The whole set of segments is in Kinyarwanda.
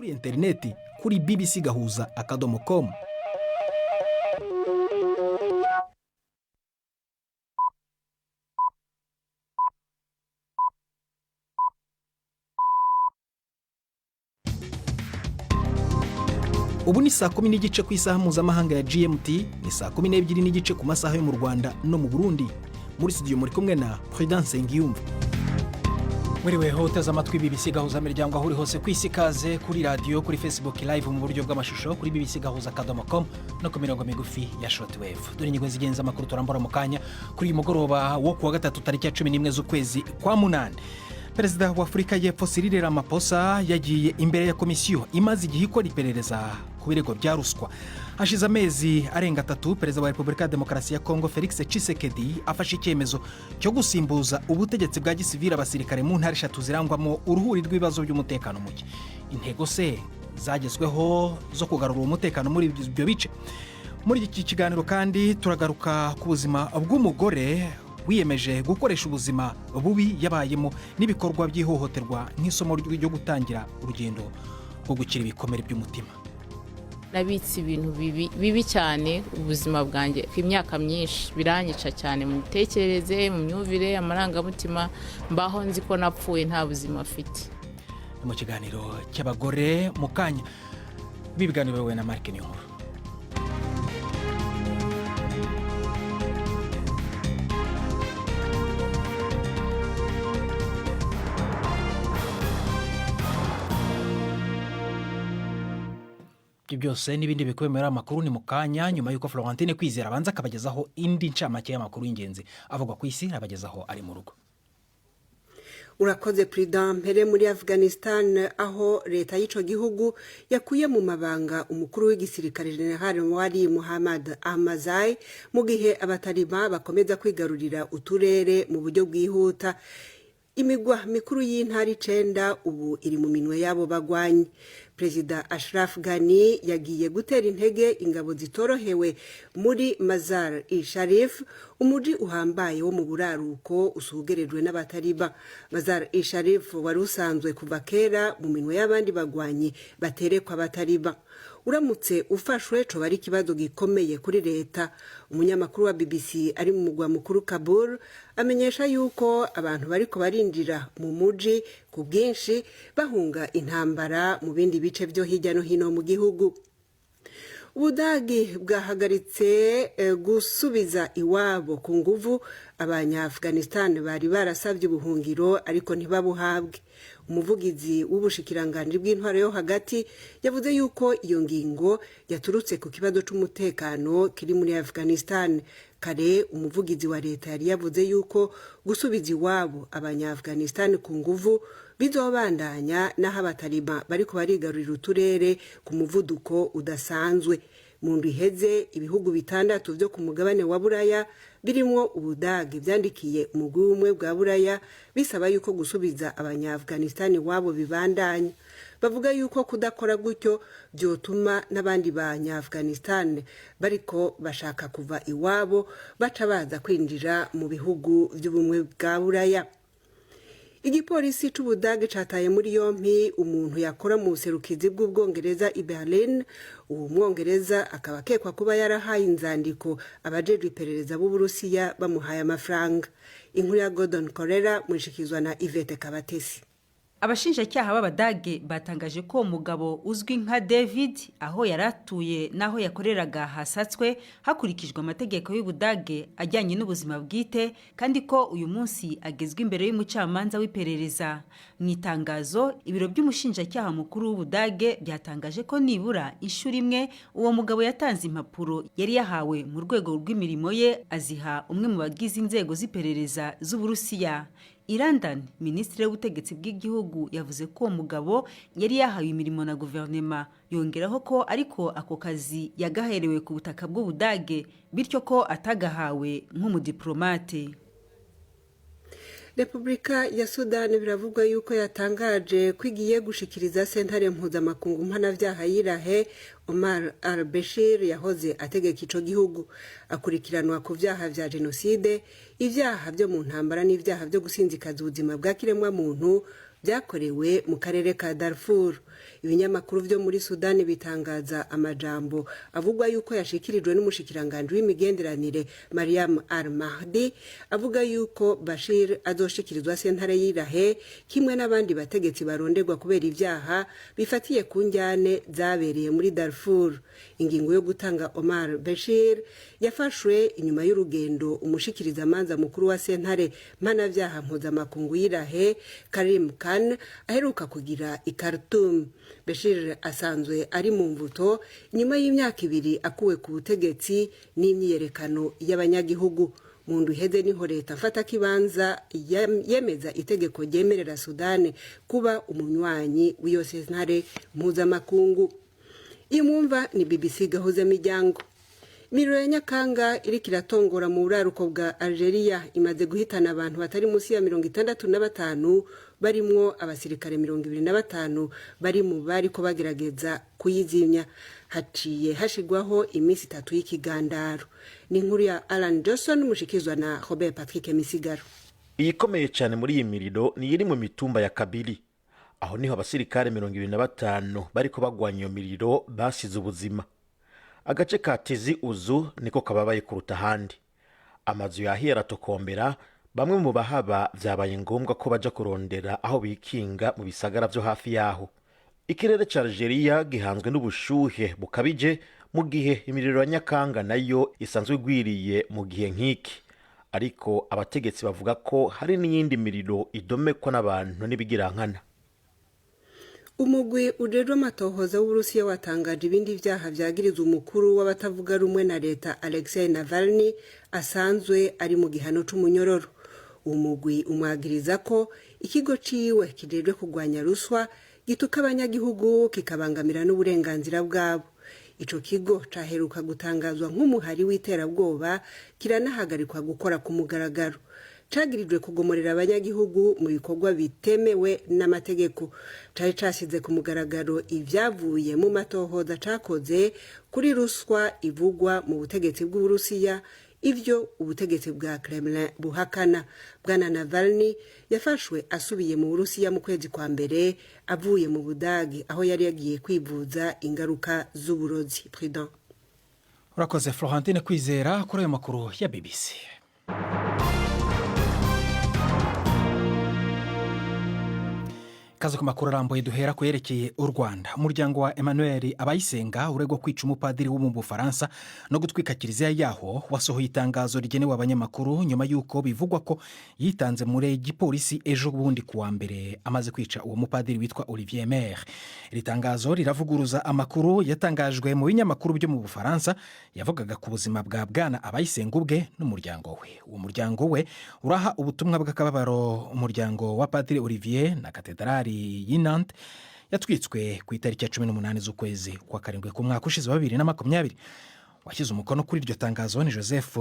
kuri interineti kuri bbc-gahuza.com. Ubu ni saa 10:30 ku isaha mpuzamahanga ya GMT, ni saa 12:30 ku masaha yo mu Rwanda no mu Burundi. Muri studio muri kumwe na Prudence Ngiyumva. Muriweho uteze amatwi BBC Gahuza miryango aho uri hose ku isi, kaze kuri radio, kuri Facebook live mu buryo bw'amashusho kuri bbc-gahuza.com no ku mirongo migufi ya shortwave. Dore inyigo zigenza amakuru turambura mu kanya kuri uyu mugoroba wo kuwa gatatu tariki ya 11 z'ukwezi kwa munani. Perezida wa Afurika y'Epfo Cyril Ramaphosa yagiye imbere ya komisiyo imaze igihe ikora iperereza ku birego bya ruswa. Hashize amezi arenga 3 Perezida wa Repubulika ya Demokarasi ya Kongo Felix Tshisekedi afashe icyemezo cyo gusimbuza ubutegetsi bwa gisivili abasirikare mu ntara 3 zirangwamo uruhuri rw'ibibazo by'umutekano muke. Intego se zagezweho zo kugarura umutekano muri ibyo bice. Muri iki kiganiro kandi turagaruka ku buzima bw'umugore wiyemeje gukoresha ubuzima bubi yabayemo n'ibikorwa by'ihohoterwa nk'isomo ryo gutangira urugendo rwo gukira ibikomere by'umutima. Nabitse ibintu bibi cyane ubuzima bwanjye imyaka myinshi, biranyica cyane mu mitekerereze, mu myumvire, amarangamutima, mbaho nzi ko napfuye nta buzima afite. Mu kiganiro cy'abagore mu kanya bibiganiro we na Mark Niyonkuru. Byose n'ibindi bikwemera amakuru ni mukanya nyuma yuko Florentine Kwizera abanza akabagezaho indi ncamake y'amakuru y'ingenzi avugwa ku isi abagezaho ari mu rugo. Urakoze President. Mpere muri Afghanistan aho leta y'ico gihugu yakuye mu mabanga umukuru w'igisirikare General Wali Muhammad Ahmadzai mu gihe abataliba bakomeza kwigarurira uturere mu buryo bwihuta. Imigwa mikuru y'intara 9 ubu iri mu minwe yabo bagwanyi. Perezida Ashraf Ghani yagiye gutera intege ingabo zitorohewe muri Mazar-i-Sharif, umuji uhambaye wo mu buraruko usugerejwe n'abataliba. Mazar-i-Sharif wari usanzwe kuva kera mu minwe y'abandi bagwanyi baterekwa abataliba. Uramutse ufashwe co bari kibazo gikomeye kuri leta. Umunyamakuru wa BBC ari mu mugwa mukuru Kabul amenyesha yuko abantu bariko barinjira mu muji ku bwinshi bahunga intambara mu bindi bice byo hirya no hino mu gihugu. Ubudagi bwahagaritse gusubiza iwabo ku nguvu abanya-Afghanistan bari barasabye ubuhungiro ariko ntibabuhabwe. Umuvugizi w'ubushikiranganje bw'intwaro yo hagati yavuze yuko iyo ngingo yaturutse ku kibazo c'umutekano kiri muri Afghanistan. Kare umuvugizi wa leta yari yavuze yuko gusubiza iwabo abanya-Afghanistan ku nguvu bizobandanya naho abataliba bariko barigarurira uturere ku muvuduko udasanzwe. Mu ndwi iheze ibihugu 6 byo ku mugabane wa Buraya birimo Ubudagi byandikiye umugwi umwe bwa Buraya bisaba yuko gusubiza abanya-Afghanistan wabo bibandanya. Bavuga yuko kudakora gutyo byotuma n'abandi banya-Afghanistan bariko bashaka kuva iwabo baca baza kwinjira mu bihugu by'ubumwe bwa Buraya. Igipolisi c'Ubudage cataye muri yompi umuntu yakora mu serukizi bw'Ubwongereza i Berlin. Uwo Mwongereza akaba akekwa kuba yarahaye inzandiko abajejwe iperereza b'Uburusiya bamuhaye amafaranga. Inkuru ya Gordon Corella mwishikizwa na Yvette Kabatesi. Abashinjacyaha b'Abadage batangaje ko umugabo uzwi nka David aho yaratuye naho yakoreraga hasatswe hakurikijwe amategeko y'Ubudage ajyanye n'ubuzima bwite, kandi ko uyu munsi agezwe imbere y'umucamanza w'iperereza. Mu itangazo ibiro by'umushinjacyaha mukuru w'Ubudage byatangaje ko nibura inshuro imwe uwo mugabo yatanze impapuro yari yahawe mu rwego rw'imirimo ye aziha umwe mu bagize inzego z'iperereza z'Uburusiya. London, Minisitiri w'ubutegetsi bw'igihugu yavuze ko umugabo yari yahawe imirimo na guverinoma, yongeraho ko ariko ako kazi yagaherewe ku butaka bw'Ubudage bityo ko atagahawe nk'umudiplomate. Repubulika ya Sudani biravugwa yuko yatangaje kwigiye gushikiriza sentare mpuzamakungu mpanavyaha yirahe Omar al-Bashir yahoze ategeka ico gihugu, akurikiranwa ku vyaha vya genocide, ivyaha byo mu ntambara n'ivyaha byo gusinzikaza ubuzima bwa kiremwa muntu byakorewe mu karere ka Darfur. ibinyamakuru vyo muri Sudani bitangaza amajambo avugwa yuko yashikirijwe n'umushikiranganje w'imigenderanire Mariam al-Mahdi avuga yuko Bashir azoshikirizwa sentare y'Irahe kimwe n'abandi bategetsi baronderwa kubera ivyaha bifatiye ku njyane zabereye muri Darfur. Ingingo yo gutanga Omar Bashir yafashwe inyuma y'urugendo umushikiriza manza mukuru wa sentare mpanavyaha mpuzamakungu y'Irahe Karim Khan aheruka kugira i Khartoum. Bashir asanzwe ari mu mvuto nyuma y'imyaka 2 akuwe ku butegetsi n'imyiyerekano y'abanyagihugu. Mu ndwi iheze niho leta mfata kibanza yemeza itegeko ryemerera Sudani kuba umunywanyi w'iyo sentare mpuzamakungu. Imumva ni BBC Gahuza miryango. Imiriro ya Nyakanga iriko iratongora mu buraruko bwa Algeria imaze guhitana abantu batari munsi ya 65 barimwo abasirikare 25 bari mu bariko bagerageza kuyizimya. Haciye hashigwaho iminsi 3 y'ikigandaro. Ni inkuru ya Alan Johnson mushikizwa na Robert Patrick Misigaro. Iyikomeye cyane muri iyi miriro ni iri mu mitumba ya Kabili. Aho niho abasirikare 25 bariko bagwanya iyo miriro basize ubuzima. Agace ka Tizi Uzu niko kababaye kuruta handi. Amazu yahiye aratokombera, bamwe mu bahaba vyabaye ngombwa ko baja kurondera aho bikinga mu bisagara vyo hafi yaho. Ikirere ca Algeria gihanzwe n'ubushuhe bukabije mu gihe imiriro ya Nyakanga nayo isanzwe gwiriye mu gihe nk'iki. Ariko abategetsi bavuga ko hari n'iyindi miriro idomekwa n'abantu n'ibigirankana. Umugwi ujejwe amatohoza w'Uburusiya watangaje ibindi vyaha vyagiriza umukuru w'abatavuga rumwe na leta Alexei Navalny asanzwe ari mu gihano c'umunyororo. Umugwi umwagiriza ko ikigo ciwe kijejwe kugwanya ruswa gituka abanyagihugu kikabangamira n'uburenganzira bwabo. Ico kigo caheruka gutangazwa nk'umuhari w'iterabwoba kiranahagarikwa gukora ku mugaragaro. Cagirijwe kugomorera abanyagihugu mu bikorwa bitemewe n'amategeko. Cari casize ku mugaragaro ivyavuye mu matohoza cakoze kuri ruswa ivugwa mu butegetsi bw'Uburusiya, ivyo ubutegetsi bwa Kremlin buhakana. Bwana Navalny yafashwe asubiye mu Burusiya mu kwezi kwa mbere avuye mu Budagi aho yari yagiye kwivuza ingaruka z'uburozi. Président. Urakoze Florentine Kwizera kuri ayo makuru ya BBC. Kaza ku makuru arambuye duhera kwerekeye u Rwanda. Umuryango wa Emmanuel Abayisenga uregwa kwica umupadiri wo mu Bufaransa no gutwika kiliziya yaho wasohoye itangazo rigenewe abanyamakuru nyuma yuko bivugwa ko yitanze muri gipolisi ejo bundi kuwa mbere amaze kwica uwo mupadiri witwa Olivier Mer. Iri tangazo riravuguruza amakuru yatangajwe mu binyamakuru byo mu Bufaransa yavugaga ku buzima bwa Bwana Abayisenga ubwe n'umuryango we. Uwo muryango we uraha ubutumwa bw'akababaro umuryango wa Padiri Olivier na katedrali y'Inante yatwitswe ku itariki ya 18 z'ukwezi kwa karindwi ku mwaka ushize wa 2020. Washyize umukono kuri iryo tangazo ni Joseph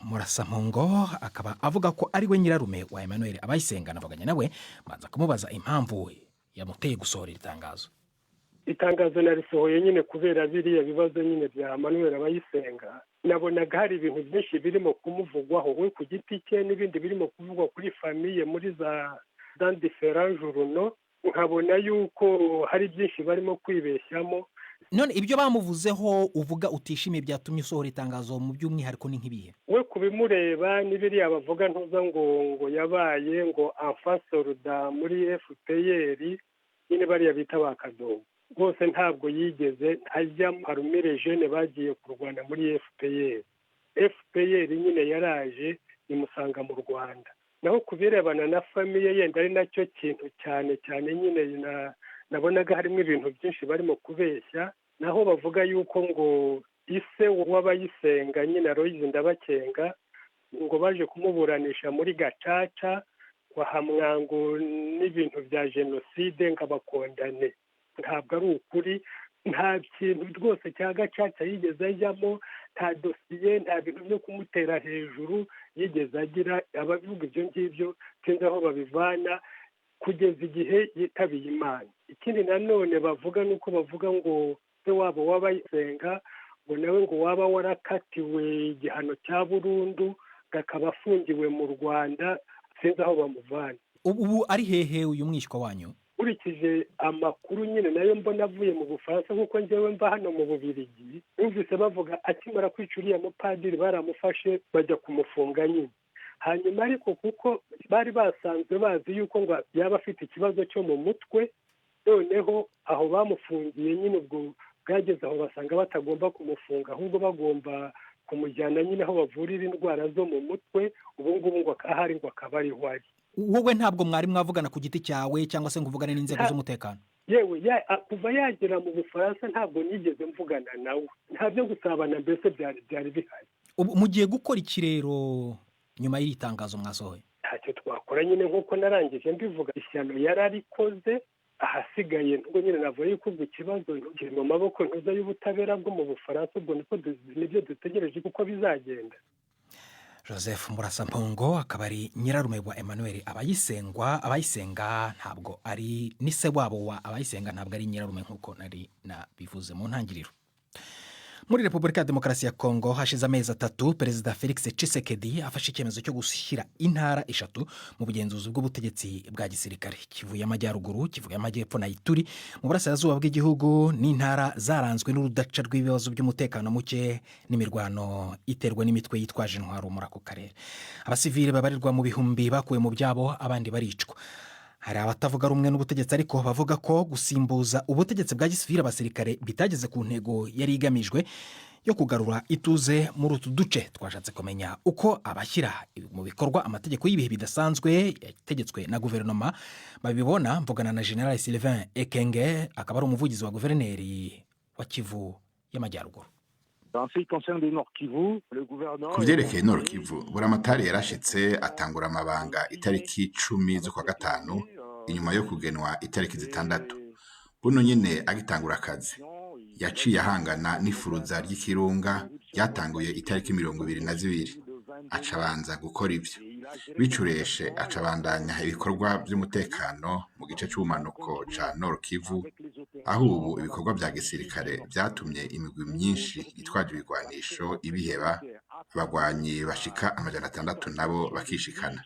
Murasampongo, akaba avuga ko ari we nyirarume wa Emmanuel Abayisenga. Navuganye nawe manza kumubaza impamvu yamuteye gusohora iri tangazo. Itangazo narisohoye nyine kubera biriya bibazo nyine bya Emmanuel Abayisenga. Nabonaga hari ibintu byinshi birimo kumuvugwaho we ku giti cye n'ibindi birimo kuvugwa kuri famille muri za dans différents journaux. Nkabona yuko hari byinshi barimo kwibeshyamo. None ibyo bamuvuzeho uvuga utishimiye byatumye usohora itangazo mu by'umwihariko ni nk'ibihe? We kubimureba n'ibiri abavuga ntuza ngo yabaye ngo enfant soldat muri FPR nyine bariya bita bakadogo. Bose ntabwo yigeze ajya parumire jeune bagiye kurwana muri FPR. FPR nyine yaraje imusanga mu Rwanda. Naho kubirebana na famille yenda ari nacyo kintu cyane nyine nabonaga harimo ibintu byinshi barimo kubeshya. Naho bavuga yuko ngo ise w'Abayisenga nyine Aloyizi Ndabakenga ngo baje kumuburanisha muri Gacaca wahamwa ngo n'ibintu bya jenoside ngabakondane. Ntabwo ari ukuri, nta kintu rwose cya Gacaca yigeze ajyamo, nta dosiye, nta bintu byo kumutera hejuru yigeze agira. Abavuga ibyo ngibyo sinzi aho babivana kugeza igihe yitabiye Imana. Ikindi nanone bavuga nuko bavuga ngo se wabo w'Abayisenga ngo nawe ngo waba warakatiwe igihano cya burundu akaba afungiwe mu Rwanda, sinzi aho bamuvana. Ubu ari hehe uyu mwishywa wanyu? nkurikije amakuru nyine nayo mbona avuye mu Bufaransa nk'uko njyewe mba hano mu Bubiligi, numvise bavuga akimara kwica uriya mupadiri baramufashe bajya kumufunga nyine. Hanyuma ariko kuko bari basanzwe bazi yuko ngo yaba afite ikibazo cyo mu mutwe, noneho aho bamufungiye nyine ubwo bwageze aho basanga batagomba kumufunga ahubwo bagomba kumujyana nyine aho bavurira indwara zo mu mutwe, ubu ngubu ngo ahari ngo akaba ariho ari. Wowe ntabwo mwari mwavugana ku giti cyawe cyangwa se ngo uvugane n'inzego z'umutekano? Yewe kuva yagera mu Bufaransa ntabwo nigeze mvugana nawe, nta byo gusabana mbese byari bihari. Mugiye gukora iki rero nyuma y'iri tangazo mwasohoye? Ntacyo twakora nyine nk'uko narangije mbivuga, ishyano yararikoze, ahasigaye nubwo nyine navuye yuko ubwo ikibazo kiri mu maboko ntuza y'ubutabera bwo mu Bufaransa, ubwo nibyo dutegereje kuko bizagenda. Joseph Murasampongo akaba ari nyirarume wa Emmanuel abayisenga ntabwo ari ni se wabo wa abayisenga, ntabwo ari nyirarume nk'uko nari nabivuze mu ntangiriro. Muri Repubulika ya Demokarasi ya Kongo hashize amezi 3 Perezida Felix Tshisekedi afashe icyemezo cyo gushyira intara 3 mu bugenzuzi bw'ubutegetsi bwa gisirikare: Kivu y'Amajyaruguru, Kivu y'Amajyepfo na Ituri mu burasirazuba bw'igihugu, n'intara zaranzwe n'urudaca rw'ibibazo by'umutekano muke n'imirwano iterwa n'imitwe yitwaje intwaro muri ako karere. Abasivile babarirwa mu bihumbi bakuwe mu byabo, abandi baricwa. Hari abatavuga rumwe n'ubutegetsi ariko bavuga ko gusimbuza ubutegetsi bwa gisivile abasirikare bitageze ku ntego yari igamijwe yo kugarura ituze muri utu duce. Twashatse kumenya uko abashyira mu bikorwa amategeko y'ibihe bidasanzwe yategetswe na guverinoma babibona. Mvugana na General Sylvain Ekenge, akaba ari umuvugizi wa guverineri wa Kivu y'Amajyaruguru. Ku byerekeye Nord Kivu, buramatari yarashitse atangura amabanga itariki 10 z'ukwa gatanu inyuma yo kugenwa itariki 6. Buno nyine agitangura akazi yaciye ahangana n'ifuruza ry'ikirunga ryatanguye itariki 22, acabanza gukora ibyo bicureshe, acabandanya ibikorwa by'umutekano mu gice cy'ubumanuko ca Nord Kivu, aho ubu ibikorwa bya gisirikare byatumye imigwi myinshi itwaje ibigwanisho ibiheba, abagwanyi bashika 600 nabo bakishikana.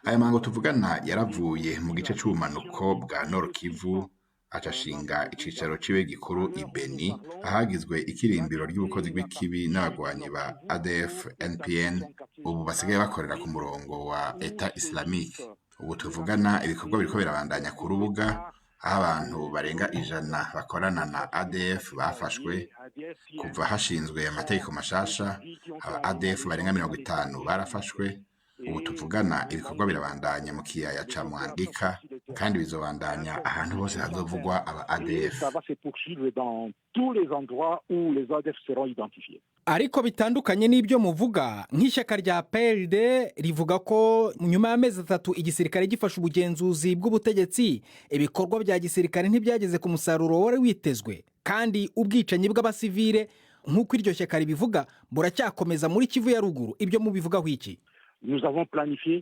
Aya mango tuvugana yaravuye mu gice cy'ubumanuko bwa Nord Kivu, acashinga icicaro ciwe gikuru ibeni, ahagizwe ikirimbiro ry'ubukozi bw'ikibi n'abagwanyi ba ADF NPN, ubu basigaye bakorera ku murongo wa Etat Islamique. Ubu tuvugana ibikorwa biriko birabandanya ku rubuga, aho abantu barenga 100 bakorana na ADF bafashwe. Kuva hashinzwe amategeko mashasha, aba ADF barenga 50 barafashwe. Ubu tuvugana ibikorwa birabandanya mu kiyaya ca Mwandika, kandi bizobandanya ahantu hose hazovugwa aba ADF. Ariko bitandukanye n'ibyo muvuga, nk'ishyaka rya PLD rivuga ko nyuma y'amezi 3 igisirikare gifasha ubugenzuzi bw'ubutegetsi, ibikorwa bya gisirikare ntibyageze ku musaruro wari witezwe, kandi ubwicanyi bw'abasivile nk'uko iryo shyaka ribivuga buracyakomeza muri Kivu ya ruguru. Ibyo mubivugaho iki?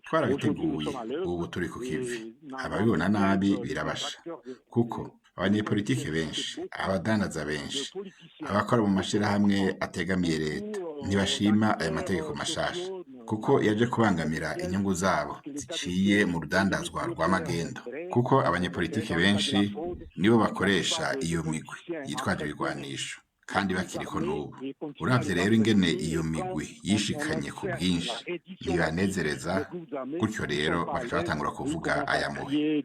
Twarabiteguye, ubu turi ku kivi. Ababibona nabi birabasha, kuko abanyepolitike benshi, abadandaza benshi, abakora mu mashirahamwe ategamiye leta ntibashima aya mategeko mashasha, kuko yaje kubangamira inyungu zabo ziciye mu rudandazwa rwa magendo, kuko abanyepolitike benshi nibo bakoresha iyo migwi yitwaje ibigwanisho, kandi bakiriko n'ubu. Uravye rero ingene iyo migwi yishikanye ku bwinshi ntibanezereza, gutyo rero bakaca batangura kuvuga aya muhe.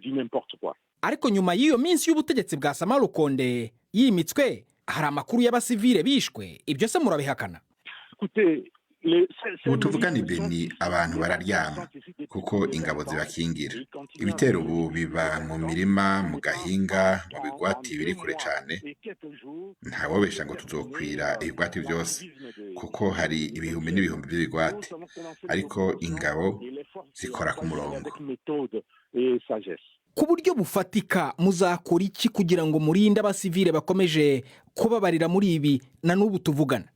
Ariko nyuma y'iyo minsi y'ubutegetsi bwa Samalukonde yimitswe, hari amakuru y'abasivile bishwe. Ibyo se murabihakana? Ubu tuvugana ibeni abantu bararyama, kuko ingabo zibakingira. Ibitero ubu biba mu mirima, mu gahinga, mu bigwati biri kure cyane. Ntawobesha ngo tuzokwira ibigwati byose, kuko hari ibihumbi n'ibihumbi by'ibigwati, ariko ingabo zikora ku murongo. Ku buryo bufatika muzakora iki kugira ngo murinde abasivile bakomeje kubabarira muri ibi na n'ubu tuvugana?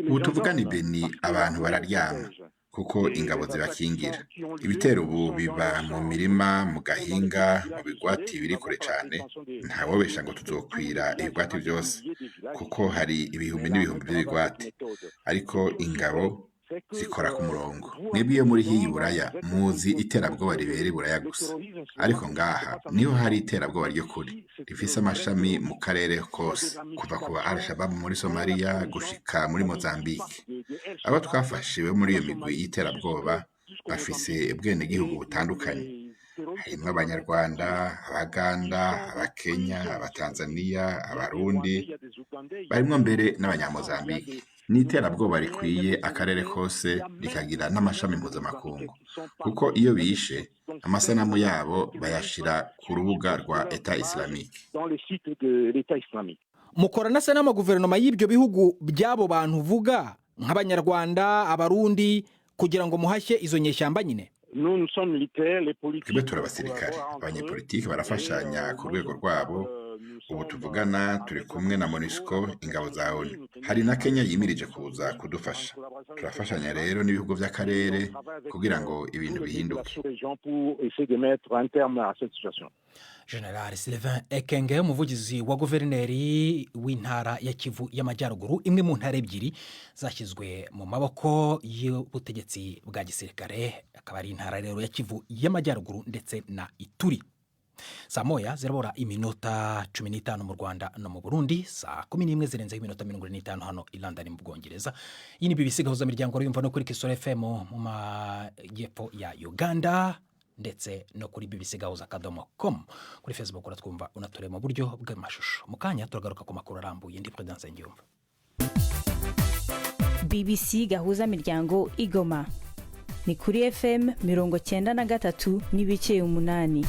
Ubu tuvugana ibeni abantu bararyama, kuko ingabo zibakingira. Ibitero ubu biba mu mirima, mu gahinga, mu bigwati biri kure cyane. Ntawobesha ngo tuzokwira ibigwati byose, kuko hari ibihumbi n'ibihumbi by'ibigwati, ariko ingabo zikora ku murongo. Mwebwe iyo muri hiyi Buraya muzi iterabwoba ribera Buraya gusa, ariko ngaha niho hari iterabwoba ry'ukuri rifise amashami mu karere kose, kuva ku ba Al-Shabaab muri Somalia gushika muri Mozambique. Abo twafashe bo muri iyo migwi y'iterabwoba bafise ubwenegihugu butandukanye, harimwo Abanyarwanda, Abaganda, Abakenya, Abatanzania, Abarundi, barimwo mbere n'Abanyamozambique. Ni iterabwoba rikwiye akarere kose rikagira n'amashami mpuzamakungu, kuko iyo bishe amasanamu yabo bayashira ku rubuga rwa Etat Islamique. Mukorana se n'amaguverinoma y'ibyo bihugu by'abo bantu uvuga nk'Abanyarwanda, Abarundi, kugira ngo muhashye izo nyeshyamba nyine? Twebwe turi abasirikare, abanyepolitiki barafashanya ku rwego rwabo. Ubu tuvugana turi kumwe na MONUSCO, ingabo za ONU. Hari na Kenya yimirije kuza kudufasha. Turafashanya rero n'ibihugu by'akarere kugira ngo ibintu bihinduke. General Sylvain Ekenge, umuvugizi wa guverineri w'intara ya Kivu y'Amajyaruguru, imwe mu ntara ebyiri zashyizwe mu maboko y'ubutegetsi bwa gisirikare, akaba ari intara rero ya Kivu y'Amajyaruguru ndetse na Ituri. Saa moya zirabura iminota 15 mu Rwanda no mu Burundi, saa 11 zirenzeho iminota 45 hano i London mu Bwongereza. Iyi ni BBC Gahuza miryango yumva no kuri Kisoro FM mu majyepfo ya Uganda, ndetse no kuri bbcgahuza.com. Kuri Facebook uratwumva unature mu buryo bw'amashusho. Mu kanya turagaruka ku makuru arambuye. Ndi Prudence Ngiyumva. BBC Gahuza miryango Igoma ni kuri FM 93 n'ibice 8.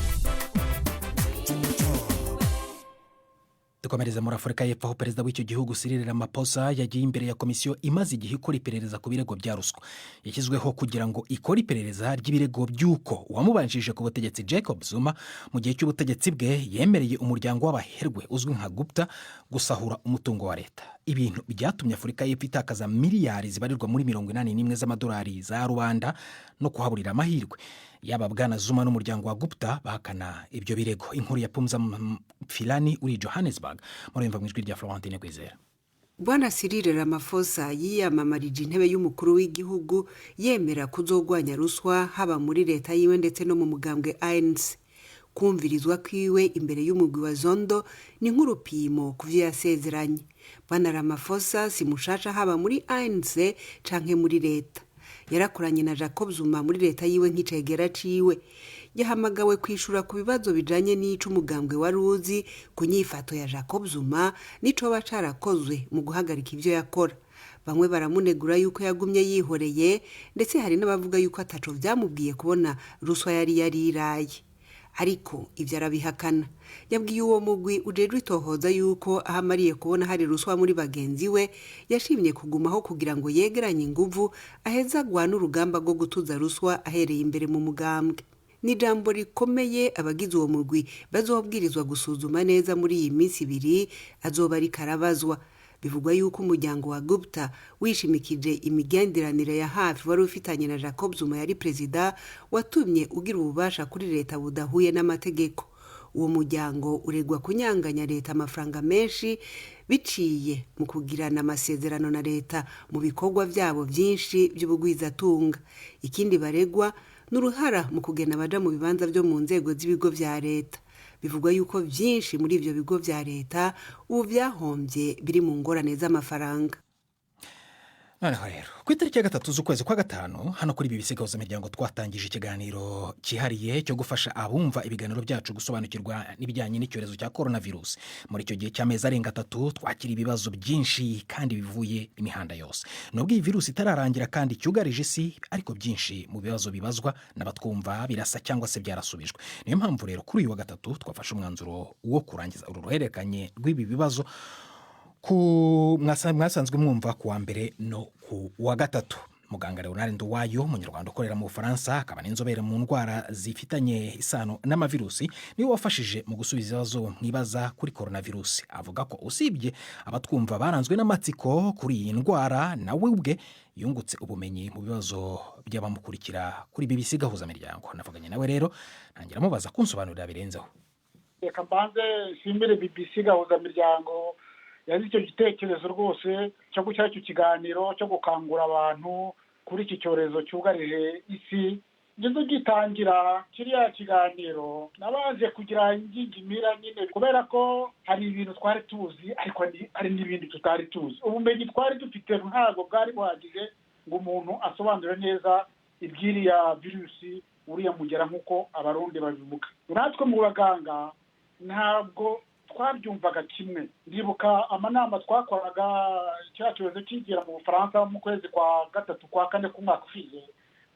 Dukomereza muri Afurika y'Epfo, aho perezida w'icyo gihugu Cyril Ramaphosa yagiye imbere ya komisiyo imaze igihe ikora iperereza ku birego bya ruswa. Yashyizweho kugira ngo ikore iperereza ry'ibirego by'uko uwamubanjije ku butegetsi Jacob Zuma mu gihe cy'ubutegetsi bwe yemereye umuryango w'abaherwe uzwi nka Gupta gusahura umutungo wa leta. Ibintu byatumye Afurika y'Epfo itakaza miliyari zibarirwa muri 81 z'amadolari za Rwanda no kuhaburira amahirwe. Yaba Bwana Zuma n'umuryango wa Gupta bahakana ibyo birego. Inkuru ya Pumza Filani uri Johannesburg, murumva mu ijwi rya Florentine Kwizera. Bwana Cyril Ramaphosa yiyamamarije intebe y'umukuru w'igihugu yemera kuzogwanya ruswa haba muri leta yiwe ndetse no mu mugambwe ANC. Kumvirizwa kwiwe imbere y'umugwi wa Zondo ni nk'urupimo kuvyo yasezeranye. Bwana Ramaphosa si mushasha haba muri ANC canke muri leta. Yarakoranye na Jacob Zuma muri leta yiwe nk'icegera ciwe. Yahamagawe kwishura ku bibazo bijanye n'ico umugambwe wari uzi ku nyifato ya Jacob Zuma nico bacarakozwe mu guhagarika ivyo yakora. Bamwe baramunegura yuko yagumye yihoreye, ndetse hari n'abavuga yuko ataco vyamubwiye kubona ruswa yari yariraye. Ariko ivyo arabihakana. Yabwiye uwo mugwi ujejwe itohoza yuko ahamariye kubona hari ruswa muri bagenzi we, yashimye kugumaho kugira ngo yegeranye inguvu aheza gwana urugamba rwo gutuza ruswa ahereye imbere mu mugambwe. Ni jambo rikomeye abagize uwo mugwi bazobwirizwa gusuzuma neza muri iyi minsi ibiri azoba ari karabazwa. Bivugwa yuko umuryango wa Gupta wishimikije imigenderanire ya hafi wari ufitanye na Jacob Zuma yari perezida, watumye ugira ububasha kuri leta budahuye n'amategeko. Uwo muryango uregwa kunyanganya leta amafaranga menshi biciye mu kugirana amasezerano na leta mu bikorwa byabo byinshi by'ubugwizatunga. Ikindi baregwa n'uruhara mu kugena abaja mu bibanza byo mu nzego z'ibigo vya leta. Bivugwa yuko byinshi muri ibyo bigo vya leta ubu byahombye biri mu ngorane z'amafaranga. Noneho rero ku itariki ya 3 z'ukwezi kwa gatanu hano kuri BBC Gahuza miryango twatangije ikiganiro cyihariye cyo gufasha abumva ibiganiro byacu gusobanukirwa n'ibijyanye n'icyorezo cya coronavirus. Muri icyo gihe cy'amezi arenga 3 twakira ibibazo byinshi kandi bivuye imihanda yose. Nubwo iyi virusi itararangira kandi cyugarije isi, ariko byinshi mu bibazo bibazwa n'abatwumva birasa cyangwa se byarasubijwe. Niyo mpamvu rero kuri uyu wa 3 twafashe umwanzuro wo kurangiza uruhererekanye rw'ibi bibazo mwasanzwe mwumva kuwa mbere no ku wa gatatu. Muganga Leonard Nduwayo, umunyarwanda ukorera mu Bufaransa akaba n'inzobere mu ndwara zifitanye isano n'amavirusi, niwe wafashije mu gusubiza ibibazo mwibaza kuri coronavirus. Avuga ko usibye abatwumva baranzwe n'amatsiko kuri iyi ndwara, nawe ubwe yungutse ubumenyi mu bibazo by'abamukurikira kuri BBC Gahuza miryango. Navuganye nawe rero ntangira mubaza kunsobanurira birenzeho. Reka mbanze nshimire BBC Gahuza miryango yazi icyo gitekerezo rwose cyo gushyira icyo kiganiro cyo gukangura abantu kuri iki cyorezo cyugarije isi. Ngeze gitangira kiriya kiganiro nabaje kugira ingingimira nyine kubera ko hari ibintu twari tuzi ariko hari n'ibindi tutari tuzi. Ubumenyi twari dufite ntabwo bwari buhagije ngo umuntu asobanure neza ibyiriya virusi uriya mugera nk'uko abarundi babivuga. Natwe mu baganga ntabwo twabyumvaga kimwe. Ndibuka amanama twakoraga cya cyorezo kigira mu Bufaransa mu kwezi kwa gatatu kwa kane k'umwaka ushize,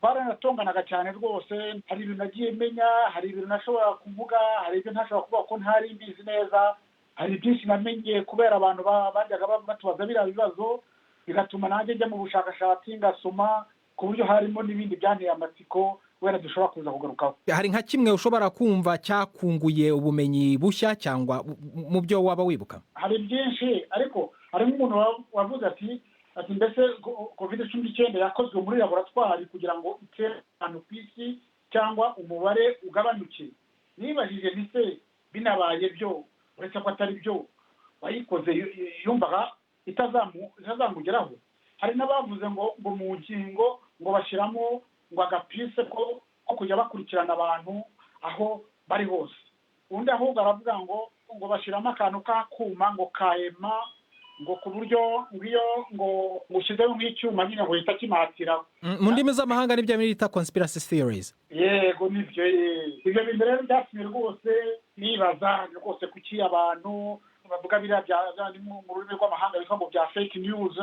baranatonganaga cyane rwose. Hari ibintu nagiye menya, hari ibintu nashobora kuvuga, hari ibintu ntashobora kuvuga ko ntari mbizi neza, hari byinshi namenye kubera abantu bajyaga batubaza biriya bibazo, bigatuma nanjye njya mu bushakashatsi ngasoma, ku buryo harimo n'ibindi byanteye amatsiko wenda dushobora kuza kugarukaho. Hari nka kimwe ushobora kumva cyakunguye ubumenyi bushya cyangwa mu byo waba wibuka? Hari byinshi, ariko hari nk'umuntu wavuze ati mbese COVID-19 yakozwe muri laboratwari kugira ngo itere ahantu ku isi cyangwa umubare ugabanuke. Nibajije nise binabaye byo uretse ko atari byo wayikoze yumvaga itazamugeraho. Hari n'abavuze ngo mu ngingo ngo bashiramo ngo agapise ko kujya bakurikirana abantu aho bari hose. Undi ahubwo aravuga ngo bashiramo akantu k'akuma ngo kahema ngo ku buryo ngo ushyizeho nk'icyuma nyine ngo hita kimatira. Mu ndimi z'amahanga nibyo bita conspiracy theories. Yego nibyo. Ibyo bintu rero byatumye rwose nibaza rwose kuki abantu bavuga biriya mu rurimi rw'amahanga bitwa ngo bya fake news,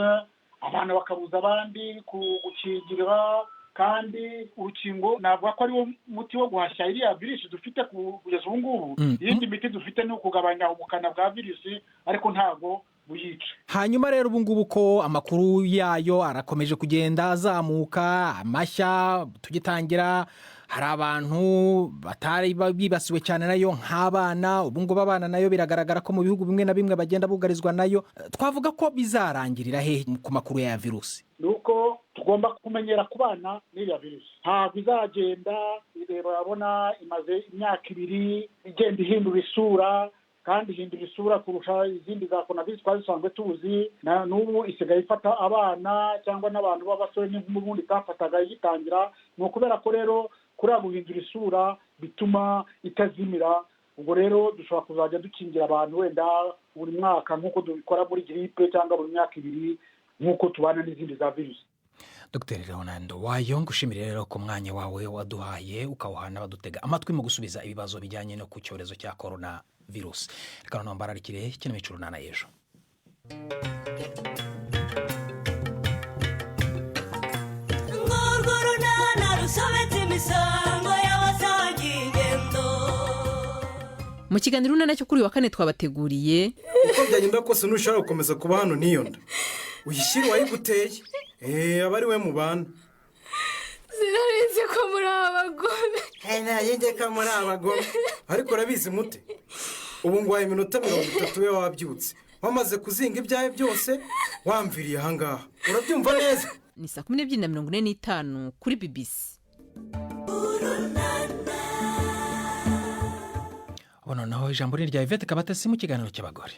abantu bakabuza abandi gukingirwa, kandi urukingo navuga ko ari wo muti wo guhashya iriya virusi dufite kugeza ubu ngubu. Iyindi miti dufite ni ukugabanya ubukana bwa virusi ariko ntabwo buyica. Hanyuma rero ubu ngubu ko amakuru yayo arakomeje kugenda azamuka amashya, tugitangira hari abantu batari bibasiwe cyane nayo nk'abana. Ubu ngubu abana nayo biragaragara ko mu bihugu bimwe na bimwe bagenda bugarizwa nayo. Twavuga ko bizarangirira hehe ku makuru ya virusi? Nuko tugomba kumenyera ku bana n'iriya virusi. Ntabwo izagenda urabona imaze imyaka 2 igenda ihindura isura, kandi ihindura isura kurusha izindi za coronavirus twari dusanzwe tuzi. N'ubu isigaye ifata abana cyangwa n'abantu b'abasore n'ubundi itafataga igitangira. Ni ukubera ko rero kuriya guhindura isura bituma itazimira. Ubwo rero dushobora kuzajya dukingira abantu wenda buri mwaka nk'uko dubikora muri gripe cyangwa buri myaka 2 nk'uko tubana n'izindi za virusi. Dr. Leonardo Wayo, ngushimire rero ku mwanya wawe waduhaye ukawuhana badutega amatwi mu gusubiza ibibazo bijyanye no ku cyorezo cya corona virus. Reka noneho mbararikire ikinamico runana ejo. Mu kiganiro runana cyo kuri wa kane twabateguriye uko byagenda kose nushaka gukomeza kuba hano niyo nda uyishyire wayiguteye abari we mubana. Sinarinze ko muri abagome. Nayinde ko muri abagome ariko urabizi mute ubu ngwaye iminota 30 we wabyutse wamaze kuzinga ibyaye byose wamviriye ahangaha urabyumva neza. Ni 12:45 kuri BBC. Noneho ijambo rya Yvette Kabatesi mu kiganiro cy'abagore.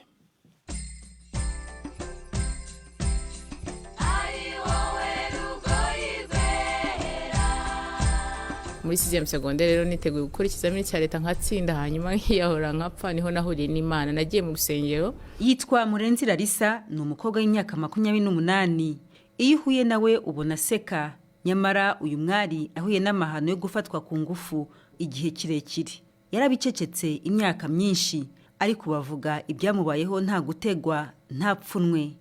Muri 6e secondaire rero niteguye gukora ikizamini cya leta nkatsinda, hanyuma nkiyahora nkapfa. Niho nahuriye n'Imana, nagiye mu rusengero. Yitwa Murenzi Larissa, ni umukobwa w'imyaka 28. Iyo uhuye nawe ubona seka, nyamara uyu mwari ahuye n'amahano yo gufatwa ku ngufu igihe kirekire. Yarabicecetse imyaka myinshi, ariko bavuga ibyamubayeho nta gutegwa nta pfunwe.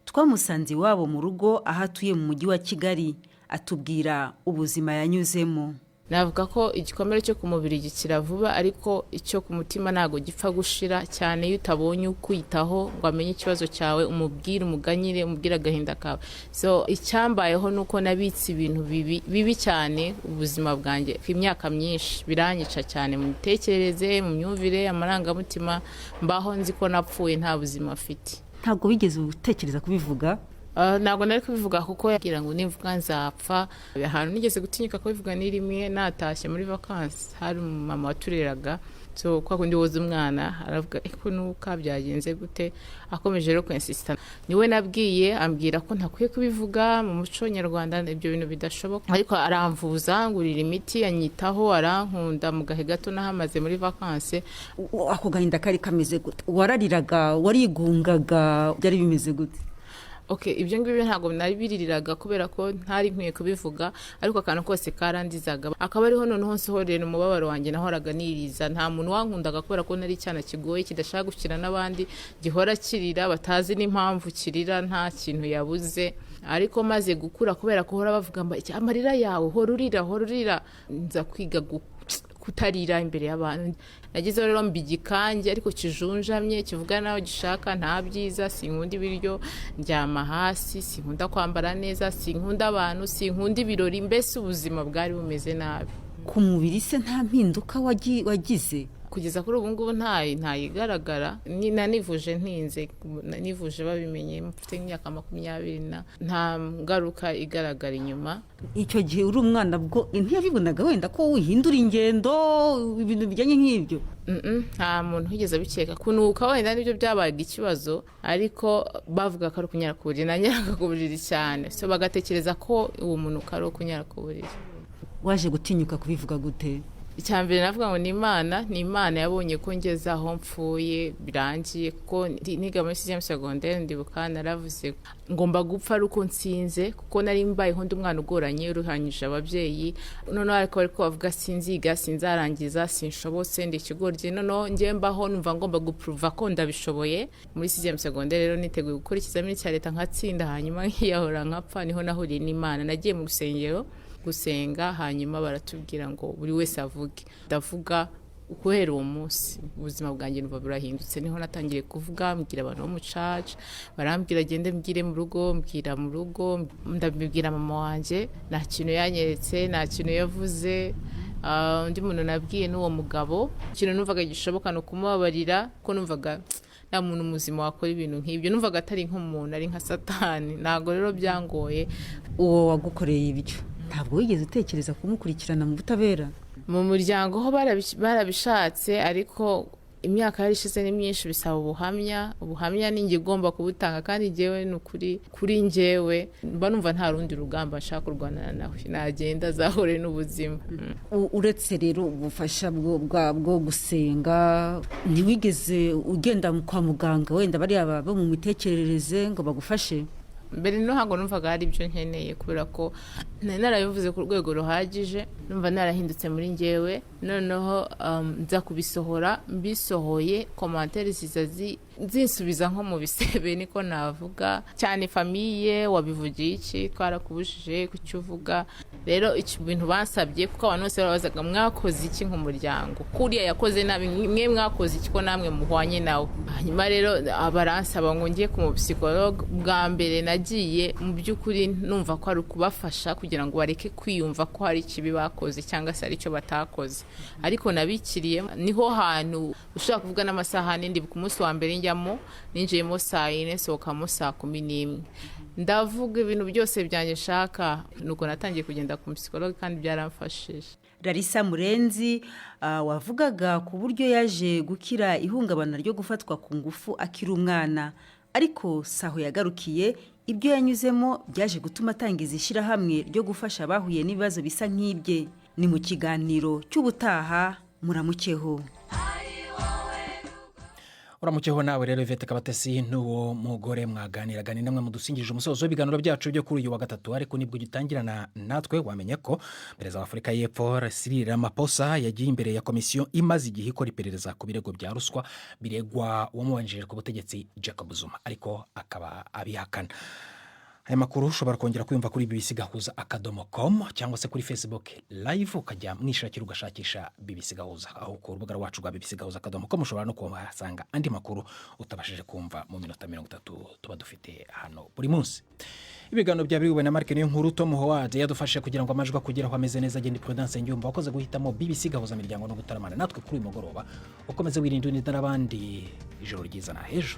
Twamusanze iwabo mu rugo ahatuye mu mujyi wa Kigali, atubwira ubuzima yanyuzemo. Navuga ko igikomere cyo ku mubiri gikira vuba, ariko icyo ku mutima ntago gipfa gushira, cyane iyo utabonye ukwitaho ngo amenye ikibazo cyawe, umubwire, umuganyire, umubwire agahinda kawe. So icyambayeho nuko nabitse ibintu bibi cyane ubuzima bwanjye imyaka myinshi, biranyica cyane mu mitekerereze, mu myumvire, amarangamutima. Mbaho nzi ko napfuye nta buzima afite. Ntabwo wigeze utekereza kubivuga? Ntabwo nari kubivuga kuko yagira ngo nimvuga nzapfa. Ahantu nigeze gutinyuka kubivuga ni rimwe natashye muri vacances, hari mama watureraga so kwa kundi woza umwana aravuga eko nuka byagenze gute, akomeje rero kwensista. Niwe nabwiye ambwira ko ntakwiye kubivuga mu muco nyarwanda, ibyo bintu bidashoboka, ariko aramvuza ngurira imiti, anyitaho, arankunda. Mu gahe gato nahamaze muri vacances. Ako gahinda kari kameze gute? Warariraga, warigungaga, byari bimeze gute? Okay, ibyo ngibyo ntabwo nabiririraga kubera ko ntari nkwiye kubivuga, ariko akantu kose karandizaga. Akaba ariho noneho nsohorera umubabaro wanjye nahoraga niriza. Nta muntu wankundaga kubera ko nari cyana kigoye kidashaka gukira n'abandi, gihora kirira, batazi n'impamvu kirira, nta kintu yabuze. Ariko maze gukura kubera ko hora bavuga mba amarira yawe horurira, nza kwiga kutarira imbere y'abantu. Nagize rero mbigikanje ariko kijunjamye, kivuga naho gishaka, nta byiza. Sinkunda ibiryo, ndyama hasi, sinkunda kwambara neza, sinkunda abantu, sinkunda ibirori, mbese ubuzima bwari bumeze nabi. Ku mubiri se nta mpinduka wagize? Kugeza kuri ubu ngubu ntayigaragara. Nanivuje ntinze, nivuje babimenye mfite imyaka 20, nta ngaruka igaragara inyuma. Icyo gihe uri umwana bwo ntiyabibonaga wenda ko wihindura ingendo, ibintu bijyanye nk'ibyo? Nta muntu wigeze abikeka. Kunuka wenda nibyo byabaga ikibazo, ariko bavuga ko ari kunyara ku buriri. Nanyaraga ku buriri cyane, so bagatekereza ko uwo muntu ari kunyara ku buriri. Waje gutinyuka kubivuga gute? Icyambere navuga ngo ni Imana yabonye ko ngeze aho mpfuye birangiye, kuko niga muri 6e secondaire ndibuka naravuze ngomba gupfa ruko nsinze, kuko nari mbayeho ndi umwana ugoranye uruhanyije ababyeyi. Noneho ariko bavuga sinziga, sinzarangiza, sinshobotse, ndi ikigoryi. Noneho ngiye mbaho numva ngomba guprova ko ndabishoboye. Muri 6e secondaire rero niteguye gukora ikizamini cya leta nkatsinda, hanyuma nkiyahora nkapfa. Niho nahuriye n'Imana. Nagiye mu rusengero gusenga, hanyuma baratubwira ngo buri wese avuge. Ndavuga guhera uwo munsi ubuzima bwanjye numva burahindutse. Niho natangiye kuvuga, mbwira abantu bo mu church, barambwira agende mbwire mu rugo, mbwira mu rugo, ndabibwira mama wanje. Nta kintu yanyeretse, nta kintu yavuze. Undi muntu nabwiye n'uwo mugabo, ikintu numvaga gishoboka no kumubabarira, ko numvaga nta muntu muzima wakora ibintu nk'ibyo. Numvaga atari nk'umuntu, ari nka satani. Ntago rero byangoye. Uwo wagukoreye ibyo ntabwo wigeze utekereza kumukurikirana mu butabera? Mu muryango ho barabishatse, ariko imyaka yari ishize ni myinshi, bisaba ubuhamya ninjye ugomba kubutanga, kandi njyewe n'ukuri kuri njyewe mba numva nta rundi rugamba nshaka kurwana nawe, nagenda zahure n'ubuzima. Uretse rero ubufasha bwo gusenga, ntiwigeze ugenda kwa muganga wenda bari bo mu mitekerereze ngo bagufashe? Mbere ntabwo numvaga hari ibyo nkeneye, kubera ko narabivuze ku rwego ruhagije, numva narahindutse muri njyewe. Noneho nza kubisohora, mbisohoye commentaire zinsubiza nko mu bisebe, niko navuga. Cyane famiye wabivugiye iki, twarakubujije kucyo uvuga. Rero ibintu bansabye, kuko abantu bose barabazaga mwakoze iki nk'umuryango, kuriya yakoze nabi, mwe mwakoze iki ko namwe muhwanye nawe. Hanyuma rero abaransaba ngo ngiye ku psychologue. Bwa mbere nagiye mu by'ukuri numva ko ari ukubafasha kugira ngo bareke kwiyumva ko hari ikibi bakoze cyangwa se ari cyo batakoze, ariko nabikiriye. Niho hantu ushaka kuvuga n'amasaha n'indi. Ku munsi wa mbere njyamo, ninjiyemo saa 4, sohokamo saa 11. Ndavuga ibintu byose byanjye nshaka, nuko natangiye kugenda ku psychologue, kandi byaramfashije. Larissa Murenzi wavugaga ku buryo yaje gukira ihungabana ryo gufatwa ku ngufu akiri umwana, ariko saho yagarukiye. Ibyo yanyuzemo byaje gutuma atangiza ishyirahamwe ryo gufasha abahuye n'ibibazo bisa nk'ibye. Ni mu kiganiro cy'ubutaha. Muramukeho. uramukeho nawe rero Yvette Kabatesi n'uwo mugore mwaganiraga. Ni namwe mudusingije umusozo w'ibiganiro byacu byo kuri uyu wa gatatu, ariko nibwo gitangirana natwe wamenye ko perezida wa Afurika y'Epfo Cyril Ramaphosa yagiye imbere ya komisiyo imaze igihe ikora iperereza ku birego bya ruswa biregwa uwamubanjirije ku butegetsi Jacob Zuma, ariko akaba abihakana. Aya makuru ushobora kongera kuyumva kuri BBC Gahuza .com cyangwa se kuri Facebook live, ukajya mwishakira ugashakisha BBC Gahuza, aho ku rubuga rwacu rwa BBC Gahuza.com ushobora no kuhasanga andi makuru utabashije kumva mu minota 30 tuba dufite hano buri munsi. Ibiganiro byabiriwe na Mark niyo nkuru Tom Howard yadufashe kugira ngo amajwi kugeraho ameze neza. Agenda Prudence Ngiyumva wakoze guhitamo BBC Gahuza miryango no gutaramana natwe kuri uyu mugoroba. Ukomeze wirinda n'abandi. Ijoro ryiza na ejo.